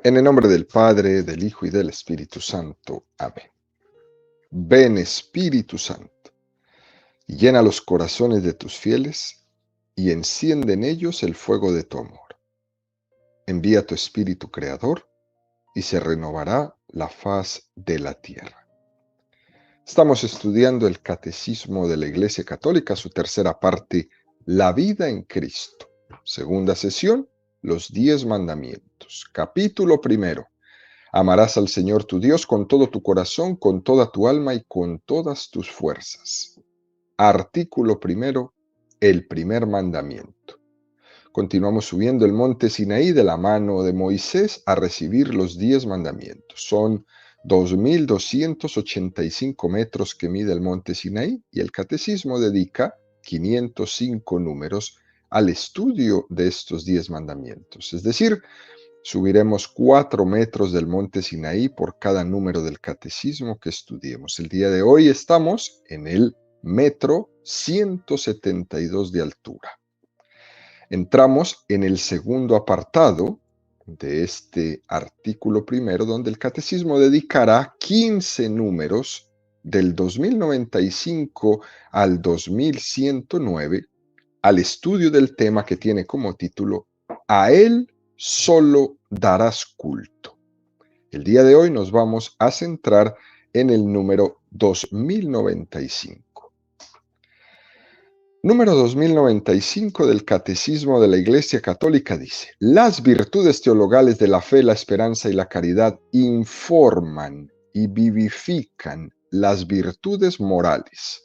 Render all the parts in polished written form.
En el nombre del Padre, del Hijo y del Espíritu Santo. Amén. Ven, Espíritu Santo, y llena los corazones de tus fieles, y enciende en ellos el fuego de tu amor. Envía tu Espíritu Creador, y se renovará la faz de la tierra. Estamos estudiando el Catecismo de la Iglesia Católica, su tercera parte, la vida en Cristo. Segunda sesión, los 10 mandamientos. Capítulo primero. Amarás al Señor tu Dios con todo tu corazón, con toda tu alma y con todas tus fuerzas. Artículo primero, el primer mandamiento. Continuamos subiendo el monte Sinaí de la mano de Moisés a recibir los 10 mandamientos. Son 2.285 metros que mide el monte Sinaí y el Catecismo dedica 505 números al estudio de estos 10 mandamientos. Es decir, subiremos 4 metros del monte Sinaí por cada número del catecismo que estudiemos. El día de hoy estamos en el metro 172 de altura. Entramos en el segundo apartado de este artículo primero, donde el catecismo dedicará 15 números del 2095 al 2109 al estudio del tema que tiene como título A él solo darás culto. El día de hoy nos vamos a centrar en el número 2095. Número 2095 del Catecismo de la Iglesia Católica dice: las virtudes teologales de la fe, la esperanza y la caridad informan y vivifican las virtudes morales.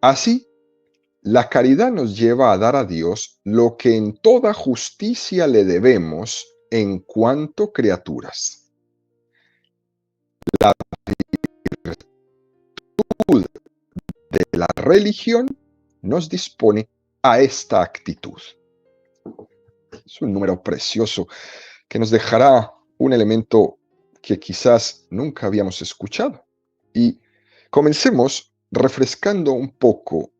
Así, la caridad nos lleva a dar a Dios lo que en toda justicia le debemos en cuanto criaturas. La virtud de la religión nos dispone a esta actitud. Es un número precioso que nos dejará un elemento que quizás nunca habíamos escuchado. Y comencemos refrescando un poco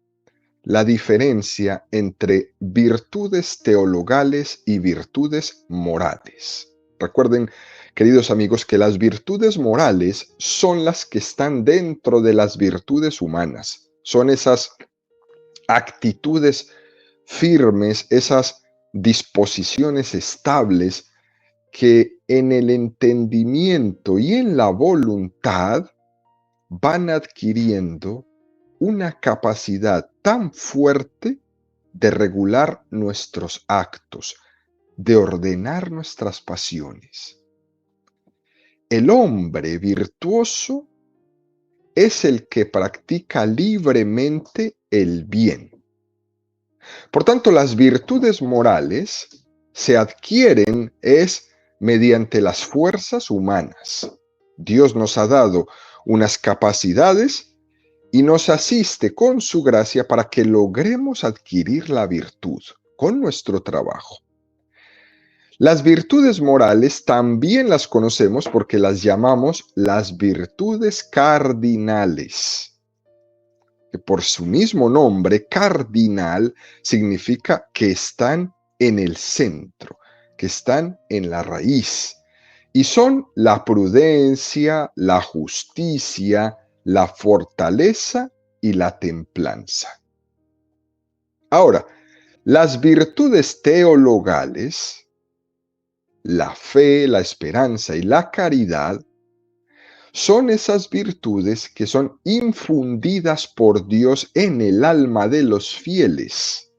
la diferencia entre virtudes teologales y virtudes morales. Recuerden, queridos amigos, que las virtudes morales son las que están dentro de las virtudes humanas. Son esas actitudes firmes, esas disposiciones estables que en el entendimiento y en la voluntad van adquiriendo una capacidad tan fuerte de regular nuestros actos, de ordenar nuestras pasiones. El hombre virtuoso es el que practica libremente el bien. Por tanto, las virtudes morales se adquieren mediante las fuerzas humanas. Dios nos ha dado unas capacidades y nos asiste con su gracia para que logremos adquirir la virtud con nuestro trabajo. Las virtudes morales también las conocemos porque las llamamos las virtudes cardinales, que por su mismo nombre, cardinal, significa que están en el centro, que están en la raíz, y son la prudencia, la justicia, la fortaleza y la templanza. Ahora, las virtudes teologales, la fe, la esperanza y la caridad, son esas virtudes que son infundidas por Dios en el alma de los fieles.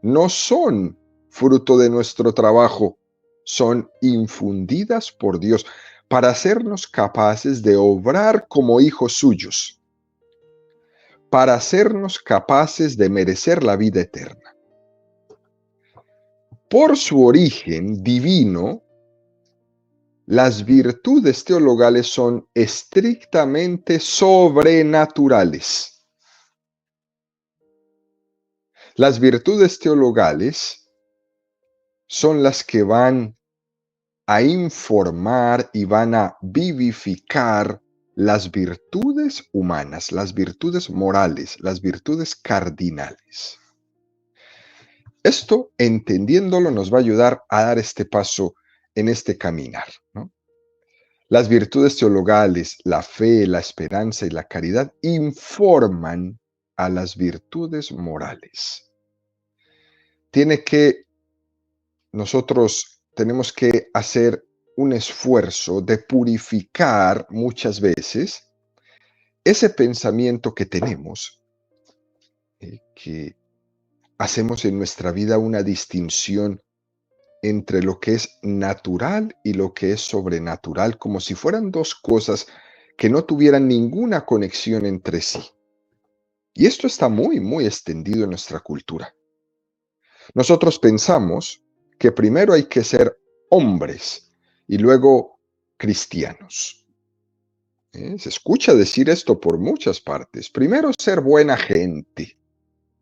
No son fruto de nuestro trabajo, son infundidas por Dios para hacernos capaces de obrar como hijos suyos, para hacernos capaces de merecer la vida eterna. Por su origen divino, las virtudes teologales son estrictamente sobrenaturales. Las virtudes teologales son las que van a informar y van a vivificar las virtudes humanas, las virtudes morales, las virtudes cardinales. Esto, entendiéndolo, nos va a ayudar a dar este paso en este caminar, ¿no? Las virtudes teologales, la fe, la esperanza y la caridad informan a las virtudes morales. Nosotros tenemos que hacer un esfuerzo de purificar muchas veces ese pensamiento que tenemos, que hacemos en nuestra vida una distinción entre lo que es natural y lo que es sobrenatural, como si fueran dos cosas que no tuvieran ninguna conexión entre sí. Y esto está muy, muy extendido en nuestra cultura. Nosotros pensamos que primero hay que ser hombres y luego cristianos. Se escucha decir esto por muchas partes. Primero ser buena gente.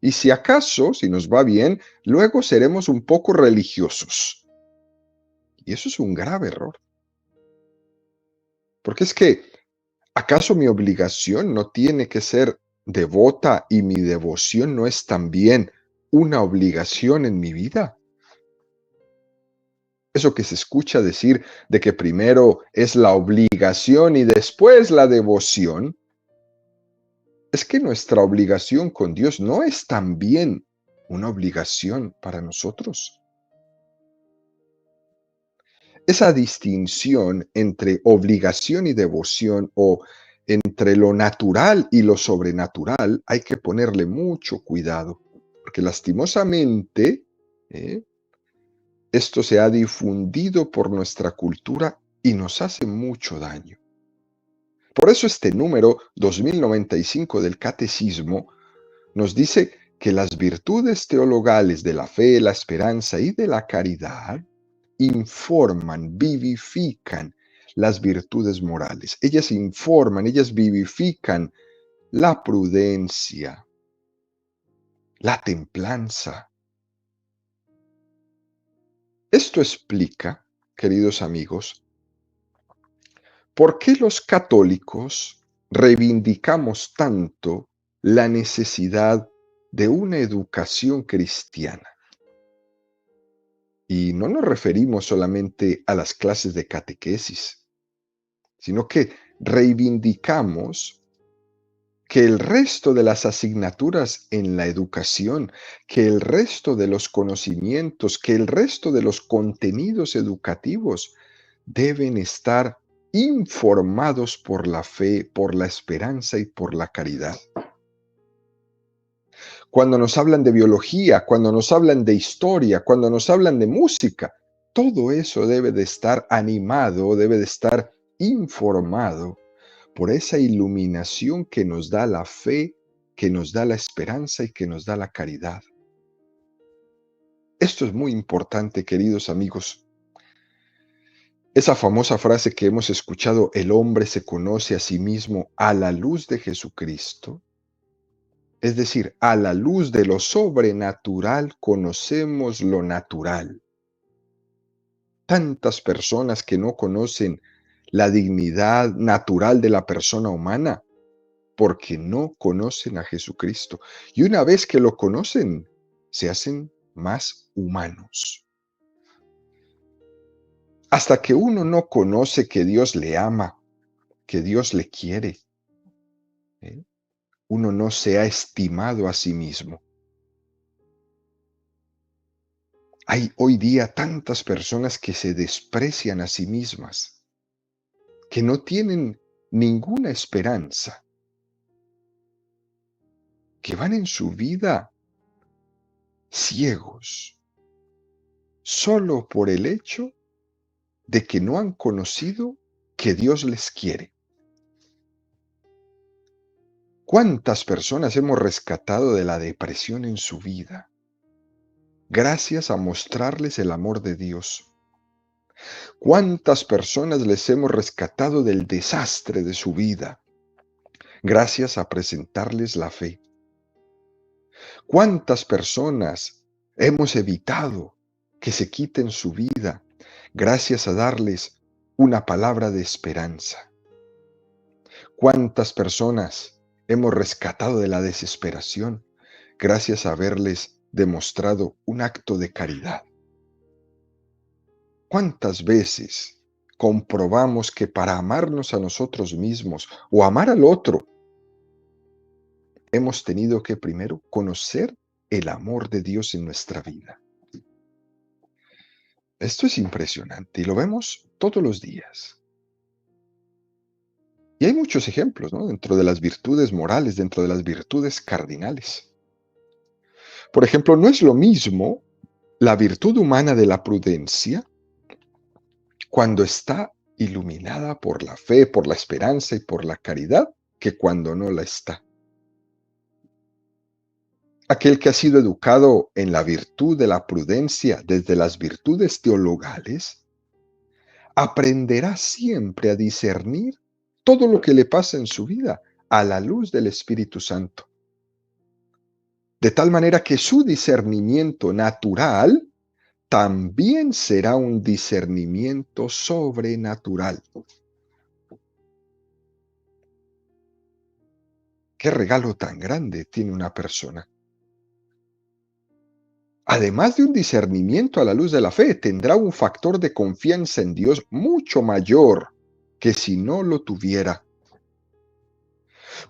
Y si acaso, si nos va bien, luego seremos un poco religiosos. Y eso es un grave error. Porque es que, ¿acaso mi obligación no tiene que ser devota y mi devoción no es también una obligación en mi vida? Eso que se escucha decir de que primero es la obligación y después la devoción, es que nuestra obligación con Dios no es también una obligación para nosotros. Esa distinción entre obligación y devoción o entre lo natural y lo sobrenatural hay que ponerle mucho cuidado, porque lastimosamente esto se ha difundido por nuestra cultura y nos hace mucho daño. Por eso este número 2095 del Catecismo nos dice que las virtudes teologales de la fe, la esperanza y de la caridad informan, vivifican las virtudes morales. Ellas informan, ellas vivifican la prudencia, la templanza. Esto explica, queridos amigos, por qué los católicos reivindicamos tanto la necesidad de una educación cristiana. Y no nos referimos solamente a las clases de catequesis, sino que reivindicamos que el resto de las asignaturas en la educación, que el resto de los conocimientos, que el resto de los contenidos educativos deben estar informados por la fe, por la esperanza y por la caridad. Cuando nos hablan de biología, cuando nos hablan de historia, cuando nos hablan de música, todo eso debe de estar animado, debe de estar informado por esa iluminación que nos da la fe, que nos da la esperanza y que nos da la caridad. Esto es muy importante, queridos amigos. Esa famosa frase que hemos escuchado, el hombre se conoce a sí mismo a la luz de Jesucristo, es decir, a la luz de lo sobrenatural conocemos lo natural. Tantas personas que no conocen la dignidad natural de la persona humana porque no conocen a Jesucristo. Y una vez que lo conocen, se hacen más humanos. Hasta que uno no conoce que Dios le ama, que Dios le quiere, uno no se ha estimado a sí mismo. Hay hoy día tantas personas que se desprecian a sí mismas, que no tienen ninguna esperanza, que van en su vida ciegos, solo por el hecho de que no han conocido que Dios les quiere. ¿Cuántas personas hemos rescatado de la depresión en su vida? Gracias a mostrarles el amor de Dios. ¿Cuántas personas les hemos rescatado del desastre de su vida? Gracias a presentarles la fe. ¿Cuántas personas hemos evitado que se quiten su vida gracias a darles una palabra de esperanza? ¿Cuántas personas hemos rescatado de la desesperación gracias a haberles demostrado un acto de caridad? ¿Cuántas veces comprobamos que para amarnos a nosotros mismos o amar al otro, hemos tenido que primero conocer el amor de Dios en nuestra vida? Esto es impresionante y lo vemos todos los días. Y hay muchos ejemplos, ¿no? Dentro de las virtudes morales, dentro de las virtudes cardinales. Por ejemplo, no es lo mismo la virtud humana de la prudencia cuando está iluminada por la fe, por la esperanza y por la caridad, que cuando no la está. Aquel que ha sido educado en la virtud de la prudencia desde las virtudes teologales, aprenderá siempre a discernir todo lo que le pasa en su vida a la luz del Espíritu Santo. De tal manera que su discernimiento natural también será un discernimiento sobrenatural. ¿Qué regalo tan grande tiene una persona? Además de un discernimiento a la luz de la fe, tendrá un factor de confianza en Dios mucho mayor que si no lo tuviera.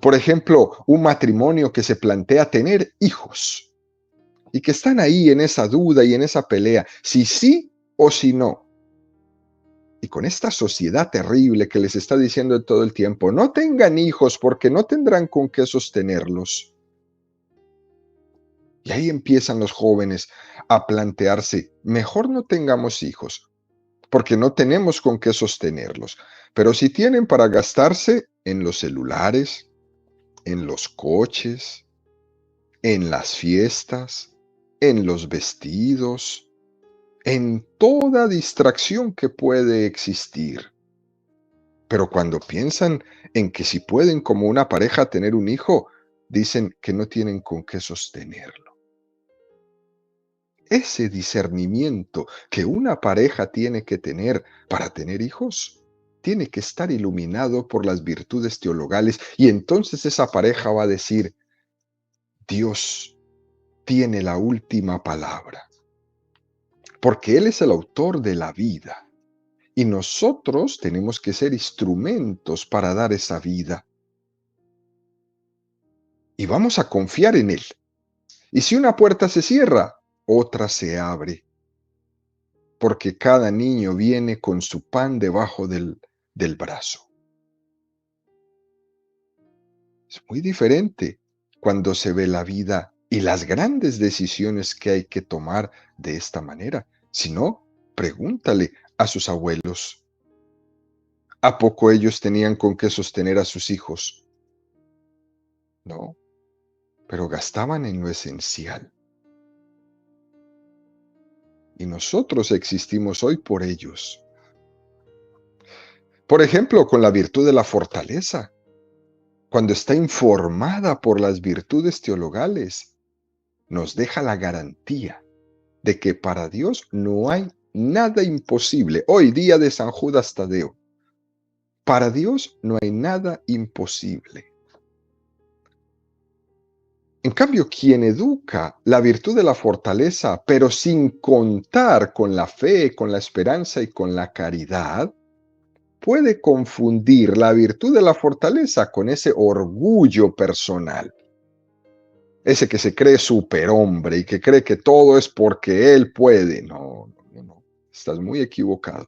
Por ejemplo, un matrimonio que se plantea tener hijos y que están ahí en esa duda y en esa pelea, si sí o si no. Y con esta sociedad terrible que les está diciendo todo el tiempo, no tengan hijos porque no tendrán con qué sostenerlos. Y ahí empiezan los jóvenes a plantearse, mejor no tengamos hijos, porque no tenemos con qué sostenerlos. Pero si tienen para gastarse en los celulares, en los coches, en las fiestas, en los vestidos, en toda distracción que puede existir. Pero cuando piensan en que si pueden como una pareja tener un hijo, dicen que no tienen con qué sostenerlo. Ese discernimiento que una pareja tiene que tener para tener hijos, tiene que estar iluminado por las virtudes teologales y entonces esa pareja va a decir, Dios tiene la última palabra, porque Él es el autor de la vida y nosotros tenemos que ser instrumentos para dar esa vida. Y vamos a confiar en Él. Y si una puerta se cierra, otra se abre. Porque cada niño viene con su pan debajo del brazo. Es muy diferente cuando se ve la vida y las grandes decisiones que hay que tomar de esta manera. Si no, pregúntale a sus abuelos. ¿A poco ellos tenían con qué sostener a sus hijos? No, pero gastaban en lo esencial. Y nosotros existimos hoy por ellos. Por ejemplo, con la virtud de la fortaleza. Cuando está informada por las virtudes teologales, nos deja la garantía de que para Dios no hay nada imposible. Hoy, día de San Judas Tadeo, para Dios no hay nada imposible. En cambio, quien educa la virtud de la fortaleza, pero sin contar con la fe, con la esperanza y con la caridad, puede confundir la virtud de la fortaleza con ese orgullo personal. Ese que se cree superhombre y que cree que todo es porque él puede. No, no, no. Estás muy equivocado.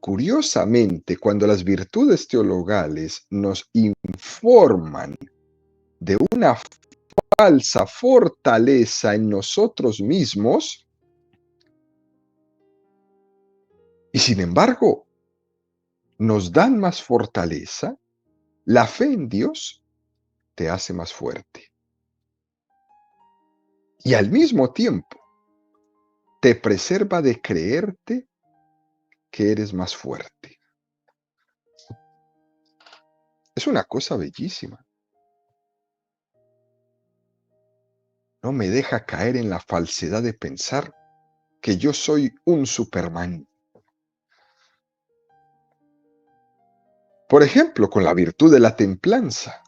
Curiosamente, cuando las virtudes teologales nos informan de una falsa fortaleza en nosotros mismos, y sin embargo nos dan más fortaleza, la fe en Dios te hace más fuerte. Y al mismo tiempo te preserva de creerte que eres más fuerte. Es una cosa bellísima. No me deja caer en la falsedad de pensar que yo soy un Superman. Por ejemplo, con la virtud de la templanza.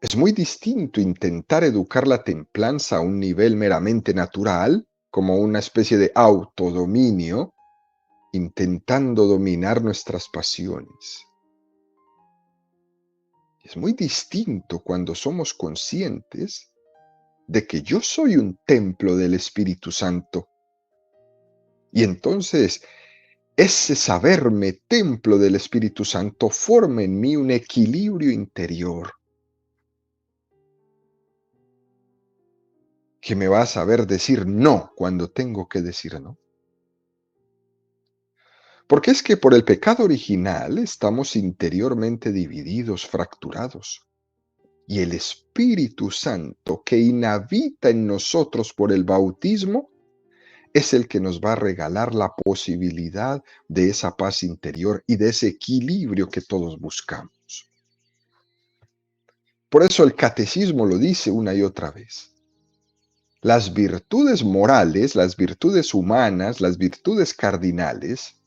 Es muy distinto intentar educar la templanza a un nivel meramente natural, como una especie de autodominio, intentando dominar nuestras pasiones. Es muy distinto cuando somos conscientes de que yo soy un templo del Espíritu Santo. Y entonces ese saberme templo del Espíritu Santo forma en mí un equilibrio interior que me va a saber decir no cuando tengo que decir no. Porque es que por el pecado original estamos interiormente divididos, fracturados. Y el Espíritu Santo que inhabita en nosotros por el bautismo es el que nos va a regalar la posibilidad de esa paz interior y de ese equilibrio que todos buscamos. Por eso el catecismo lo dice una y otra vez. Las virtudes morales, las virtudes humanas, las virtudes cardinales,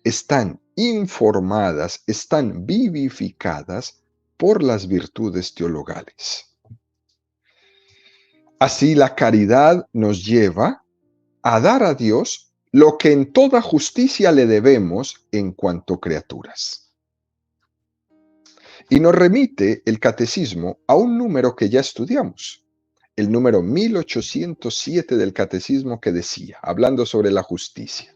están informadas, están vivificadas por las virtudes teologales. Así la caridad nos lleva a dar a Dios lo que en toda justicia le debemos en cuanto criaturas. Y nos remite el catecismo a un número que ya estudiamos, el número 1807 del catecismo que decía, hablando sobre la justicia.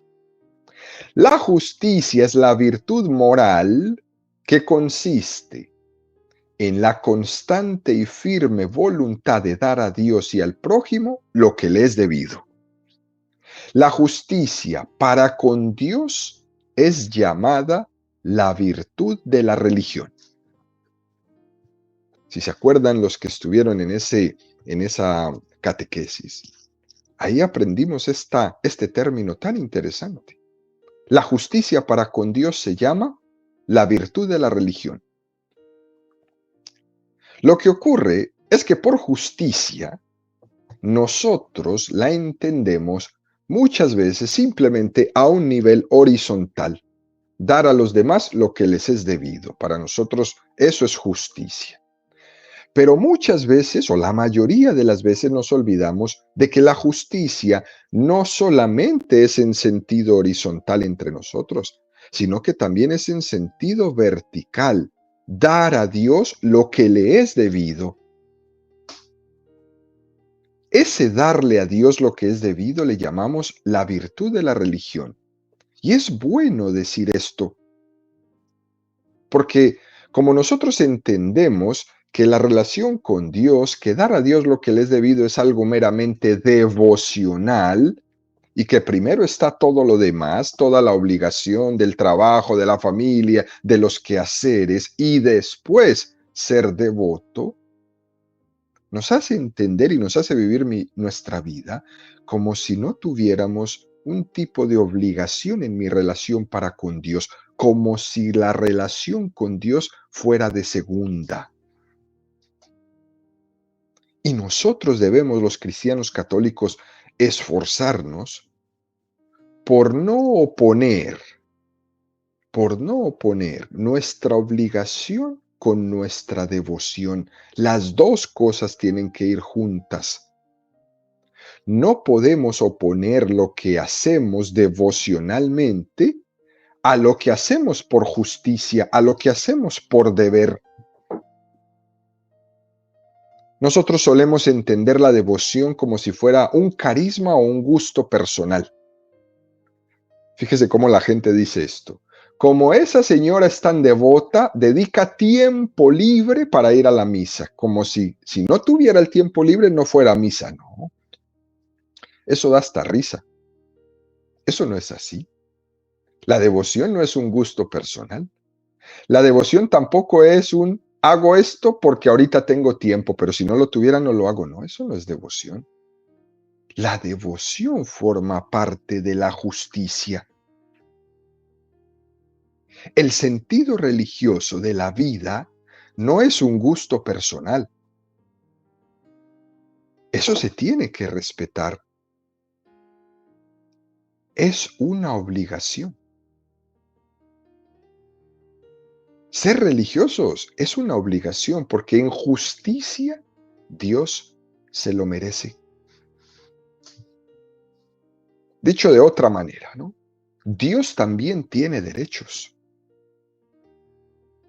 La justicia es la virtud moral que consiste en la constante y firme voluntad de dar a Dios y al prójimo lo que le es debido. La justicia para con Dios es llamada la virtud de la religión. Si se acuerdan los que estuvieron en esa catequesis, ahí aprendimos este término tan interesante. La justicia para con Dios se llama la virtud de la religión. Lo que ocurre es que por justicia nosotros la entendemos muchas veces simplemente a un nivel horizontal, dar a los demás lo que les es debido. Para nosotros eso es justicia. Pero muchas veces, o la mayoría de las veces, nos olvidamos de que la justicia no solamente es en sentido horizontal entre nosotros, sino que también es en sentido vertical, dar a Dios lo que le es debido. Ese darle a Dios lo que es debido le llamamos la virtud de la religión. Y es bueno decir esto, porque como nosotros entendemos que la relación con Dios, que dar a Dios lo que le es debido es algo meramente devocional, y que primero está todo lo demás, toda la obligación del trabajo, de la familia, de los quehaceres, y después ser devoto, nos hace entender y nos hace vivir nuestra vida como si no tuviéramos un tipo de obligación en mi relación para con Dios, como si la relación con Dios fuera de segunda. Y nosotros debemos, los cristianos católicos, esforzarnos por no oponer nuestra obligación con nuestra devoción. Las dos cosas tienen que ir juntas. No podemos oponer lo que hacemos devocionalmente a lo que hacemos por justicia, a lo que hacemos por deber. Nosotros solemos entender la devoción como si fuera un carisma o un gusto personal. Fíjese cómo la gente dice esto. Como esa señora es tan devota, dedica tiempo libre para ir a la misa, como si no tuviera el tiempo libre no fuera a misa. No, eso da hasta risa. Eso no es así. La devoción no es un gusto personal. La devoción tampoco es hago esto porque ahorita tengo tiempo, pero si no lo tuviera no lo hago. No, eso no es devoción. La devoción forma parte de la justicia. El sentido religioso de la vida no es un gusto personal. Eso se tiene que respetar. Es una obligación. Ser religiosos es una obligación porque en justicia Dios se lo merece. Dicho de otra manera, ¿no? Dios también tiene derechos.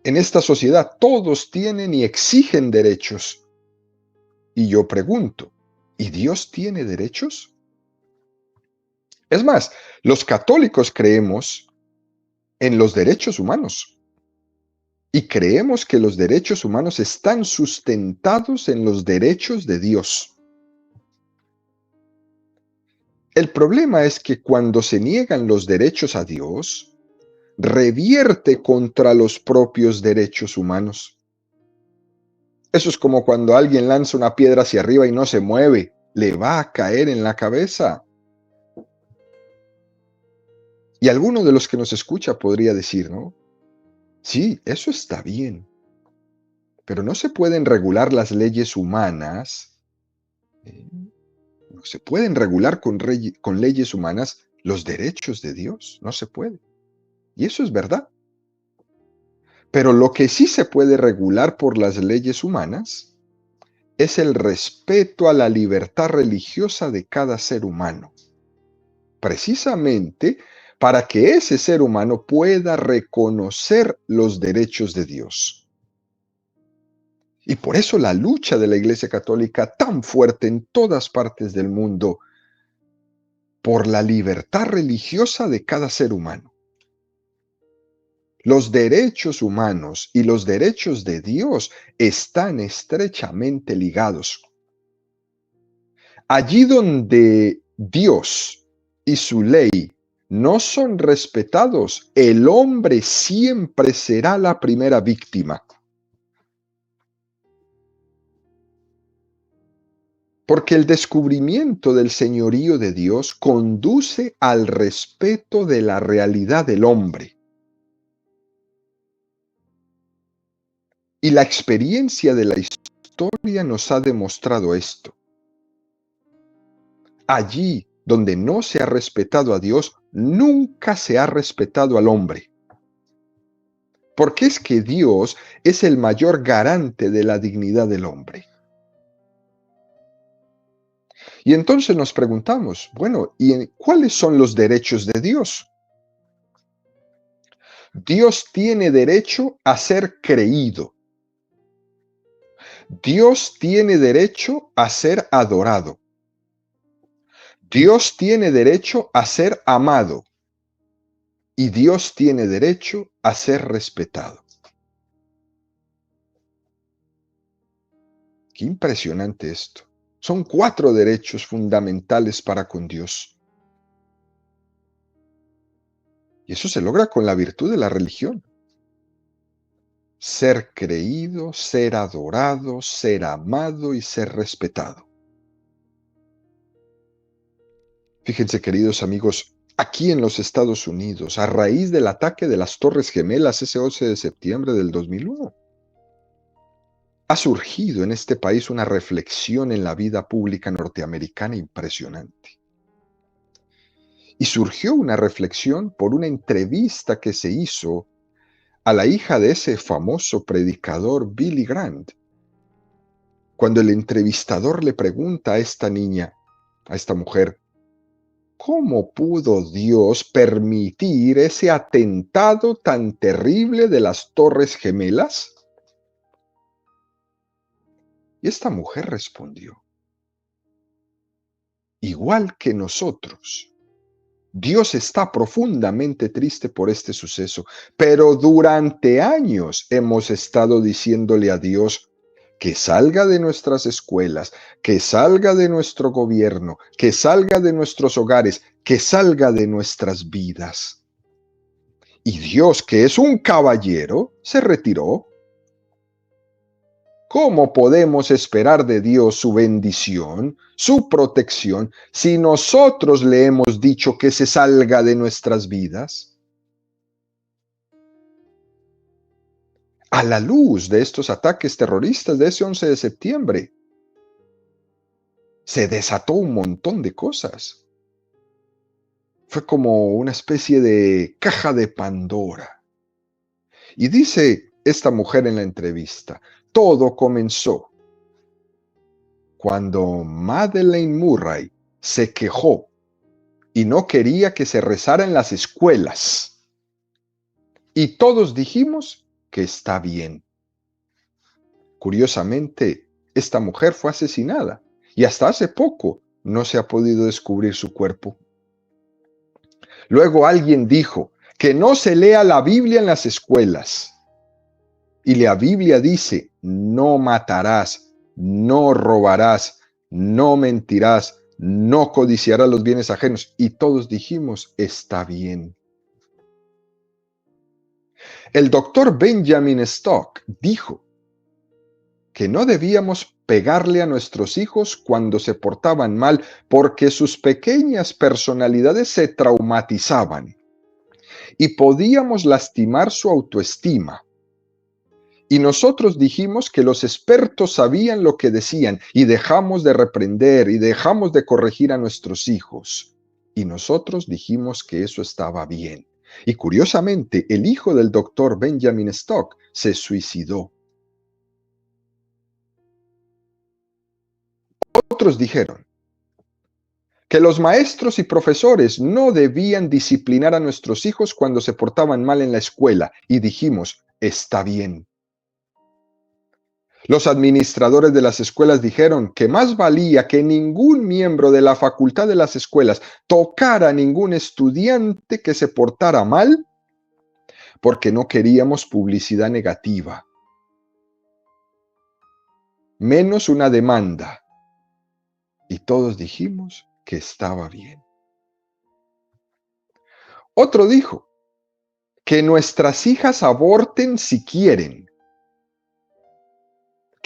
En esta sociedad todos tienen y exigen derechos. Y yo pregunto, ¿y Dios tiene derechos? Es más, los católicos creemos en los derechos humanos y creemos que los derechos humanos están sustentados en los derechos de Dios. El problema es que cuando se niegan los derechos a Dios, revierte contra los propios derechos humanos. Eso es como cuando alguien lanza una piedra hacia arriba y no se mueve, le va a caer en la cabeza. Y alguno de los que nos escucha podría decir, ¿no? Sí, eso está bien, pero no se pueden regular las leyes humanas, ¿eh? No se pueden regular con leyes humanas los derechos de Dios, no se puede. Y eso es verdad. Pero lo que sí se puede regular por las leyes humanas es el respeto a la libertad religiosa de cada ser humano, precisamente para que ese ser humano pueda reconocer los derechos de Dios. Y por eso la lucha de la Iglesia Católica tan fuerte en todas partes del mundo por la libertad religiosa de cada ser humano. Los derechos humanos y los derechos de Dios están estrechamente ligados. Allí donde Dios y su ley no son respetados, el hombre siempre será la primera víctima. Porque el descubrimiento del señorío de Dios conduce al respeto de la realidad del hombre. Y la experiencia de la historia nos ha demostrado esto. Allí donde no se ha respetado a Dios, nunca se ha respetado al hombre. Porque es que Dios es el mayor garante de la dignidad del hombre. Y entonces nos preguntamos, bueno, ¿y cuáles son los derechos de Dios? Dios tiene derecho a ser creído. Dios tiene derecho a ser adorado. Dios tiene derecho a ser amado. Y Dios tiene derecho a ser respetado. Qué impresionante esto. Son 4 derechos fundamentales para con Dios. Y eso se logra con la virtud de la religión. Ser creído, ser adorado, ser amado y ser respetado. Fíjense, queridos amigos, aquí en los Estados Unidos, a raíz del ataque de las Torres Gemelas ese 11 de septiembre del 2001, ha surgido en este país una reflexión en la vida pública norteamericana impresionante. Y surgió una reflexión por una entrevista que se hizo a la hija de ese famoso predicador Billy Graham, cuando el entrevistador le pregunta a esta niña, a esta mujer, ¿cómo pudo Dios permitir ese atentado tan terrible de las Torres Gemelas? Y esta mujer respondió, igual que nosotros, Dios está profundamente triste por este suceso, pero durante años hemos estado diciéndole a Dios que salga de nuestras escuelas, que salga de nuestro gobierno, que salga de nuestros hogares, que salga de nuestras vidas. Y Dios, que es un caballero, se retiró. ¿Cómo podemos esperar de Dios su bendición, su protección, si nosotros le hemos dicho que se salga de nuestras vidas? A la luz de estos ataques terroristas de ese 11 de septiembre, se desató un montón de cosas. Fue como una especie de caja de Pandora. Y dice esta mujer en la entrevista, todo comenzó cuando Madeleine Murray se quejó y no quería que se rezara en las escuelas. Y todos dijimos que está bien. Curiosamente, esta mujer fue asesinada y hasta hace poco no se ha podido descubrir su cuerpo. Luego alguien dijo que no se lea la Biblia en las escuelas. Y la Biblia dice, no matarás, no robarás, no mentirás, no codiciarás los bienes ajenos. Y todos dijimos, está bien. El doctor Benjamin Stock dijo que no debíamos pegarle a nuestros hijos cuando se portaban mal porque sus pequeñas personalidades se traumatizaban y podíamos lastimar su autoestima. Y nosotros dijimos que los expertos sabían lo que decían y dejamos de reprender y dejamos de corregir a nuestros hijos. Y nosotros dijimos que eso estaba bien. Y curiosamente, el hijo del doctor Benjamin Stock se suicidó. Otros dijeron que los maestros y profesores no debían disciplinar a nuestros hijos cuando se portaban mal en la escuela. Y dijimos, está bien. Los administradores de las escuelas dijeron que más valía que ningún miembro de la facultad de las escuelas tocara a ningún estudiante que se portara mal, porque no queríamos publicidad negativa, menos una demanda. Y todos dijimos que estaba bien. Otro dijo que nuestras hijas aborten si quieren,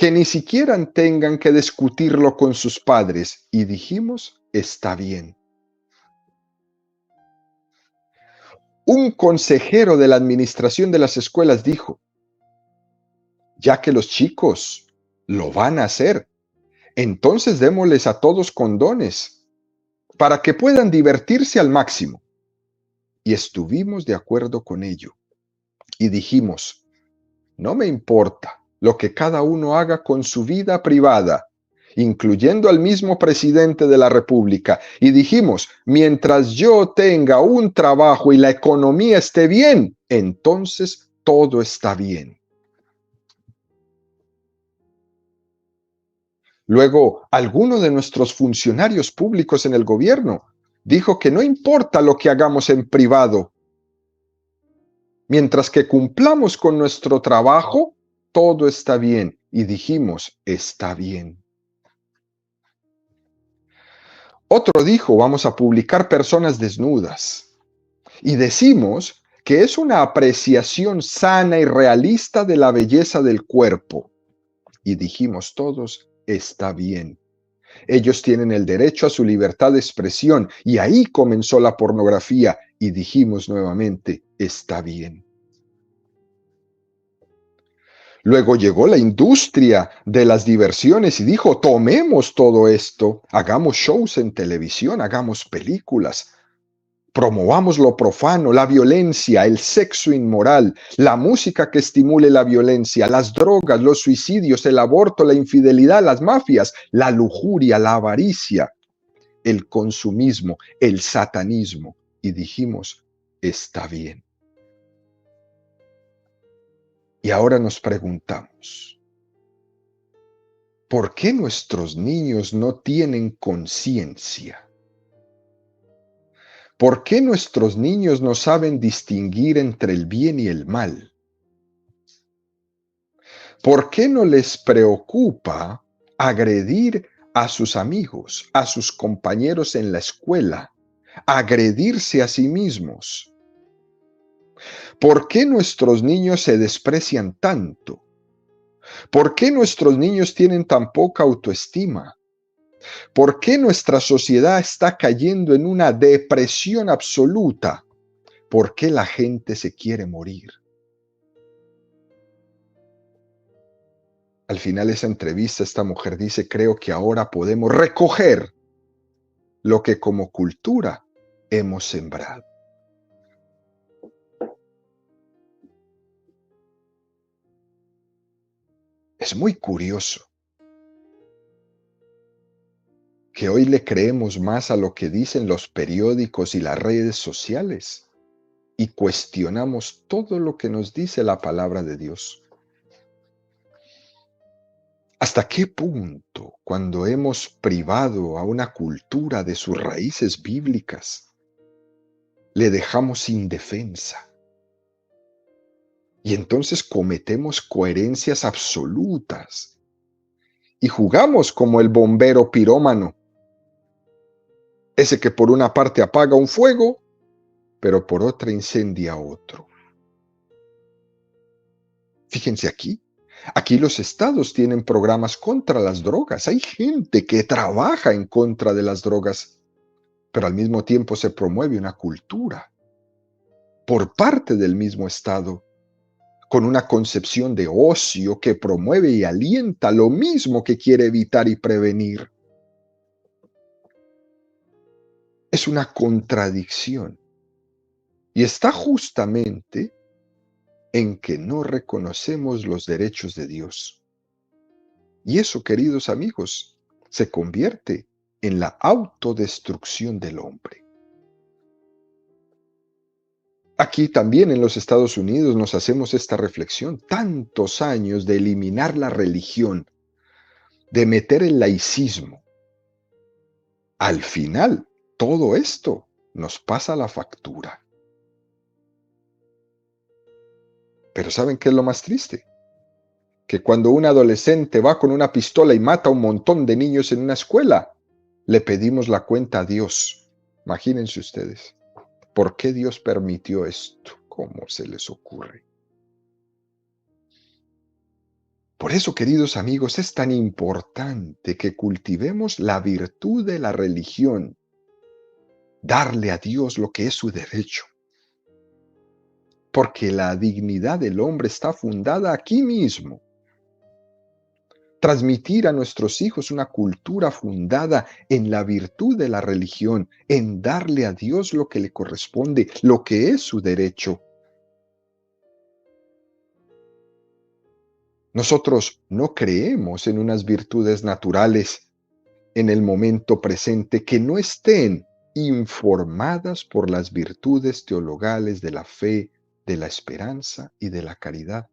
que ni siquiera tengan que discutirlo con sus padres. Y dijimos, está bien. Un consejero de la administración de las escuelas dijo, ya que los chicos lo van a hacer, entonces démosles a todos condones para que puedan divertirse al máximo. Y estuvimos de acuerdo con ello. Y dijimos, no me importa lo que cada uno haga con su vida privada, incluyendo al mismo presidente de la República. Y dijimos, mientras yo tenga un trabajo y la economía esté bien, entonces todo está bien. Luego, alguno de nuestros funcionarios públicos en el gobierno dijo que no importa lo que hagamos en privado, mientras que cumplamos con nuestro trabajo, todo está bien. Y dijimos, está bien. Otro dijo, vamos a publicar personas desnudas. Y decimos que es una apreciación sana y realista de la belleza del cuerpo. Y dijimos todos, está bien. Ellos tienen el derecho a su libertad de expresión y ahí comenzó la pornografía y dijimos nuevamente, está bien. Luego llegó la industria de las diversiones y dijo, tomemos todo esto, hagamos shows en televisión, hagamos películas, promovamos lo profano, la violencia, el sexo inmoral, la música que estimule la violencia, las drogas, los suicidios, el aborto, la infidelidad, las mafias, la lujuria, la avaricia, el consumismo, el satanismo. Y dijimos, está bien. Y ahora nos preguntamos, ¿por qué nuestros niños no tienen conciencia? ¿Por qué nuestros niños no saben distinguir entre el bien y el mal? ¿Por qué no les preocupa agredir a sus amigos, a sus compañeros en la escuela, agredirse a sí mismos? ¿Por qué nuestros niños se desprecian tanto? ¿Por qué nuestros niños tienen tan poca autoestima? ¿Por qué nuestra sociedad está cayendo en una depresión absoluta? ¿Por qué la gente se quiere morir? Al final de esa entrevista, esta mujer dice, creo que ahora podemos recoger lo que como cultura hemos sembrado. Es muy curioso que hoy le creemos más a lo que dicen los periódicos y las redes sociales y cuestionamos todo lo que nos dice la palabra de Dios. ¿Hasta qué punto, cuando hemos privado a una cultura de sus raíces bíblicas, le dejamos indefensa? Y entonces cometemos coherencias absolutas y jugamos como el bombero pirómano, ese que por una parte apaga un fuego, pero por otra incendia otro. Fíjense aquí. Aquí los estados tienen programas contra las drogas. Hay gente que trabaja en contra de las drogas, pero al mismo tiempo se promueve una cultura por parte del mismo estado, con una concepción de ocio que promueve y alienta lo mismo que quiere evitar y prevenir. Es una contradicción y está justamente en que no reconocemos los derechos de Dios. Y eso, queridos amigos, se convierte en la autodestrucción del hombre. Aquí también en los Estados Unidos nos hacemos esta reflexión. Tantos años de eliminar la religión, de meter el laicismo. Al final, todo esto nos pasa la factura. Pero ¿saben qué es lo más triste? Que cuando un adolescente va con una pistola y mata a un montón de niños en una escuela, le pedimos la cuenta a Dios. Imagínense ustedes, ¿por qué Dios permitió esto? ¿Cómo se les ocurre? Por eso, queridos amigos, es tan importante que cultivemos la virtud de la religión, darle a Dios lo que es su derecho, porque la dignidad del hombre está fundada aquí mismo. Transmitir a nuestros hijos una cultura fundada en la virtud de la religión, en darle a Dios lo que le corresponde, lo que es su derecho. Nosotros no creemos en unas virtudes naturales en el momento presente que no estén informadas por las virtudes teologales de la fe, de la esperanza y de la caridad.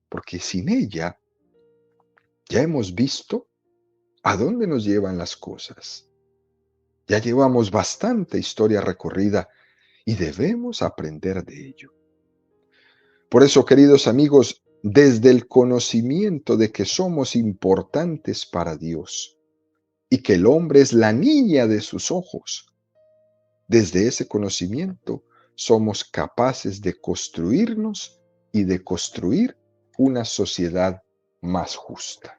Porque sin ella ya hemos visto a dónde nos llevan las cosas. Ya llevamos bastante historia recorrida y debemos aprender de ello. Por eso, queridos amigos, desde el conocimiento de que somos importantes para Dios y que el hombre es la niña de sus ojos, desde ese conocimiento somos capaces de construirnos y de construir una sociedad más justa.